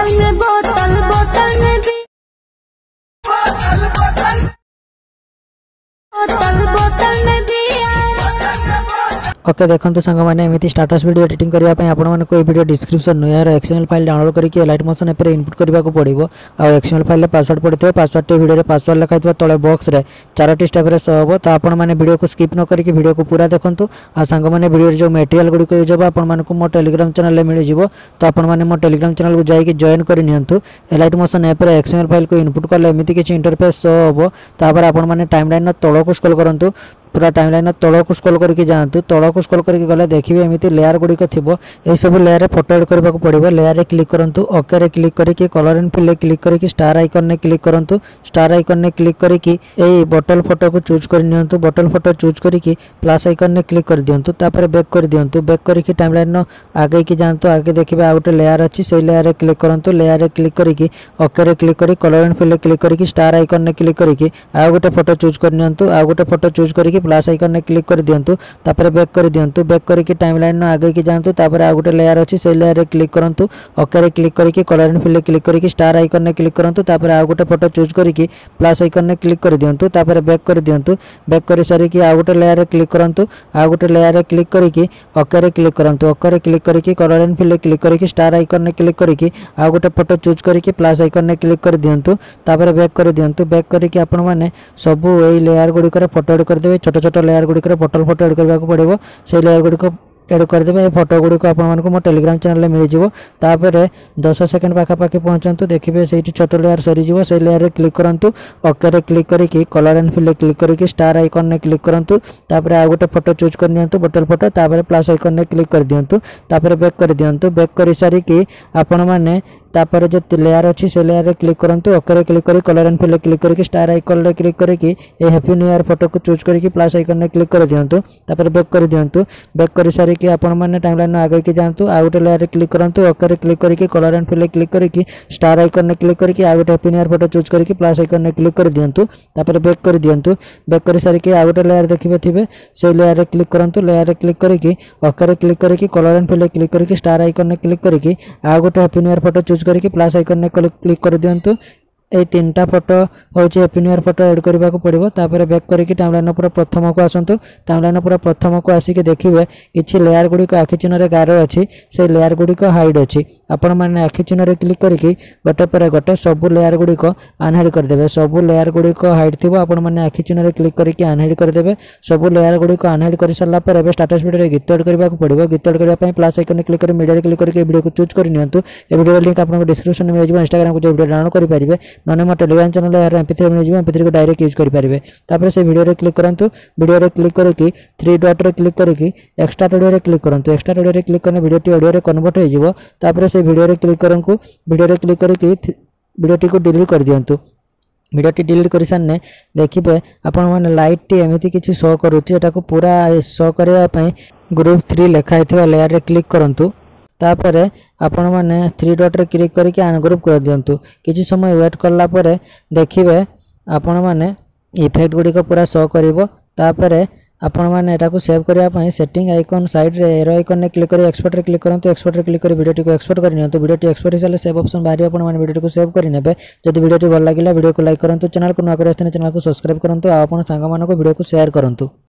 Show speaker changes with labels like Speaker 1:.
Speaker 1: बोतल में भी बोतल में भी
Speaker 2: ओके देखो सांग मैंने एमती स्टाटस वीडियो एडिटिंग करने आपको वीडियो डिस्क्रिप्शन यार एक्सएमएल फाइल डाउनलोड करके लाइट मोशन एप इनपुट करने को पड़ो आ एक्सएमएल फाइल पासवर्ड पड़े पासवर्ड वीडियो पासवर्ड लिखाई तले बॉक्स रे 4टी स्टेप रे शो हम तो आपने वीडियो को स्किप न करके वीडियो को पूरा देखूँ आ सांग मैंने वीडियो जो मटेरियल गुड़िक यूज हो आपको मो टेलीग्राम चैनल मिल जाव तो आपने मो टेलीग्राम चैनल को जाकि जॉइन करनी light motion app XML file को इनपुट कले एमती किसी इंटरफेस शो हम तापर आपने टाइमलाइन तल को स्क्रॉल करूँ पूरा टाइमलाइन तल को स्क्रॉल करके जातु तल को स्क्रॉल करके गले देखिए एमती लेयर गुड़िक थी यह सब लेयर रे फोटो एड करने को पड़ो लेयर रे क्लिक करूँ ओके रे क्लिक करके कलर एंड फिल क्लिक करके स्टार आइकन ने क्लिक करूँ स्टार आइकन ने क्लिक करके यही बॉटल फोटो को चूज कर नियंतु बॉटल फोटो चूज करके प्लस आइकन ने क्लिक कर दियंतु तापर बैक कर दियंतु बैक करके टाइमलाइन आगे की जातु आगे देखिए आ गोटे लेयर अच्छी से लेयर रे क्लिक करूँ लेयर रे क्लिक करके ओके रे क्लिक कर कलर एंड फिल क्लिक करके स्टार आइकन ने क्लिक करके आ गोटे फोटो चूज कर नियंतु आ गोटे फोटो चूज करके प्लस आइकन ने क्लिक कर दियंतु तापर बैक कर दियंतु बैक करके टाइमलाइन आगे की जातु तापर आ गोटे लेयर अच्छी से लेयर रे क्लिक करंतु ओके रे क्लिक करके कलर एंड फिल क्लिक करके स्टार आइकन ने क्लिक करंतु तापर आ गोटे फोटो चूज करके प्लस आइकन ने क्लिक कर दियंतु तापर बैक कर दियंतु बैक कर सारी कि आ गोटे लेयर रे क्लिक करंतु आ गोटे लेयर रे क्लिक करके ओके रे क्लिक करंतु ओके रे क्लिक करके कलर एंड फिल क्लिक करके स्टार आइकन ने क्लिक करके आ गोटे फोटो चूज करके प्लस आइकन ने क्लिक कर दियंतु तापर बैक कर दियंतु बैक करके आपण माने सब एई लेयर गुडी करे फोटो एड कर देबे छोट छोट लेयर गुडी करे बॉटल फोटो एड करबा को पड़िबो से लेयर गुडी को एड करदे ये फोटो गुड़ी को आपको मो टेलीग्राम चैनल मिल जापर 10 सेकंड पाखापाखि पहुँचतु देखिए से छोट लेयर सरीज से लेयर रे क्लिक करूँ ओके रे क्लिक करके कलर एंड फिल क्लिक करके स्टार आइकन ने क्लिक करूँ तापर आ गोटे फोटो चूज कर नियंतु बॉटल फोटो तापर प्लस आइकन ने क्लिक कर दियंतु तापर बैक कर दियंतु बैक कर सारिकी आपण माने तापर जो लेयर अच्छी से लेयर रे क्लिक करूँ ओके रे क्लिक कर कलर एंड फिल क्लिक करके स्टार आइकन रे क्लिक करके ये हैप्पी न्यू ईयर फोटो को चूज करके प्लस आइकन ने क्लिक कर दियंतु तापर बैक कर दियंतु बैक कर सारिकी आपण माने टाइमलाइन आगे की जातु आ गोटे लेयर रे क्लिक करूँ ओके रे क्लिक करके कलर एंड फिल क्लिक करके स्टार आइकन ने क्लिक करके आ गोटे happy new year photo choose करके प्लस आइकन ने क्लिक कर दियंतु तापर बैक कर दियंतु बैक कर सारिकी आ गोटे लेयर देखिबे थिबे से लेयर रे क्लिक करूँ लेयर रे क्लिक करके ओके रे क्लिक करके कलर एंड फिल क्लिक करके स्टार आइकन ने क्लिक करके आ गोटे happy new year photo choose करके प्लस आइकन ने क्लिक कर दियंतु ये 3टा फोटो हूँ happy new year photo add करने को पड़ो तापर बैक करके टाइमलाइन पूरा प्रथम को आसतु टाइमलाइन पूरा प्रथम को आसिक देखिए किसी लेयर गुड़िक आखि चिन्ह गार अच्छी से लेयर गुड़िक हाइड अच्छी आपण मैंने आखि चिन्ह क्लिक करके गोटे पर गोटे सब लेयर गुड़िक अनहाइड करदे सब लेयर गुड़िक हाइड थी आपण मैंने आखि चिन्ह क्लिक करके अनहाइड करदे सब लेयर गुड़िक अनहाइड कर सारा पर स्टाटस वीडियो गीत एड करने को पड़ो गीत एड करने प्लस आइकन क्लिक कर मीडिया क्लिक करके वीडियो को चूज कर नियंतु ए वीडियो लिंक आपको डिस्क्रिप्शन में मिल जाए इंस्टाग्राम को जो वीडियो डाउनलोड करेंगे ना मो टेलीग्राम चैनल यार MP3 मिल जाए MP3 को डायरेक्ट यूज करेंगे तापर से वीडियो रे क्लिक करूँ वीडियो रे क्लिक करके 3 डॉट रे क्लिक करके एक्स्ट्रा ऑडियो रे क्लिक करूँ एक्स्ट्रा ऑडियो रे क्लिक करने वीडियो ऑडियो रे कन्वर्ट हो जाए तापर से वीडियो रे क्लिक करूँ वीडियो रे क्लिक करके वीडियो को डिलीट कर दियंतु वीडियो डिलीट कर सारे देखिए आपण मैंने लाइट एमती किसी शो करूँ पूरा शो करने ग्रुप 3 लिखाई लेयर रे क्लिक करूँ तापर आपण मैंने 3 डॉट रे क्लिक करके अनग्रुप कर दियंतु किसी समय वेट करला परे देखिए आपण मैंने इफेक्ट गुड़िक पूरा शो करिवो तापर आपण मैंने एटा को सेव करने सेटिंग आइकन साइड रे एरो आइकन ने क्लिक कर एक्सपोर्ट रे क्लिक करंतु एक्सपोर्ट रे क्लिक कर वीडियो को एक्सपोर्ट कर नियंतु वीडियो टी एक्सपोर्ट साले सेव ऑप्शन बाहर आपण मैंने वीडियो को सेव कर नेबे जदि वीडियो टी भल लागिला वीडियो को लाइक करंतु चैनल को न करे चैनल को सब्सक्राइब करंतु आ आपण संग मानको वीडियो को शेयर करंतु।